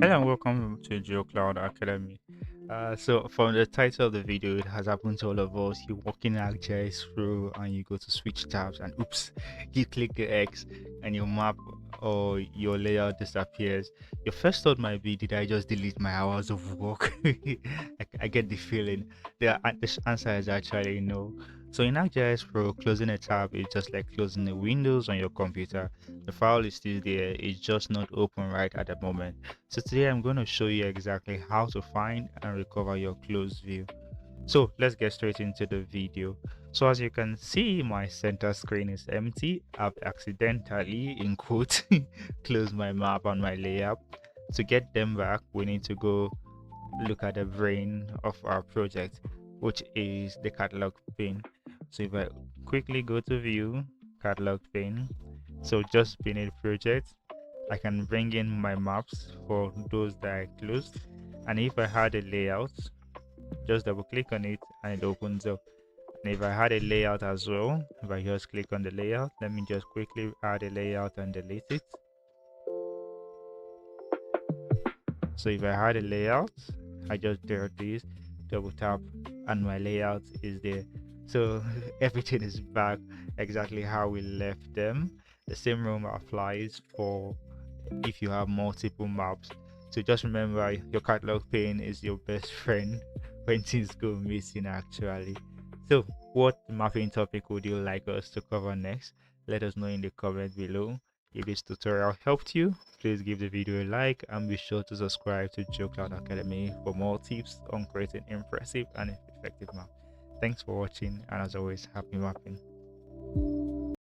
Hello and welcome to GeoKloud Academy. So from the title of the video, it has happened to all of us. You walk in ArcGIS Pro and you go to switch tabs and oops, you click the X and your map or your layout disappears. Your first thought might be, did I just delete my hours of work? I get the feeling. The answer is actually no. So in ArcGIS Pro, closing a tab is just like closing the windows on your computer. The file is still there, it's just not open right at the moment. So today I'm going to show you exactly how to find and recover your closed view. So let's get straight into the video. So as you can see, my center screen is empty. I've accidentally, in quotes, closed my map and my layout. To get them back, we need to go look at the brain of our project, which is the catalog pane. So if I quickly go to view catalog pane, so just beneath project, I can bring in my maps for those that I closed. And if I had a layout, just double click on it and it opens up. And if I had a layout as well, if I just click on the layout, let me just quickly add a layout and delete it. So if I had a layout, I just do this, double tap, and my layout is there. So everything is back exactly how we left them. The same rule applies for if you have multiple maps. So just remember, your catalog pane is your best friend when things go missing actually. So what mapping topic would you like us to cover next? Let us know in the comment below. If this tutorial helped you, please give the video a like and be sure to subscribe to GeoKloud Academy for more tips on creating impressive and effective maps. Thanks for watching, and as always, happy mapping.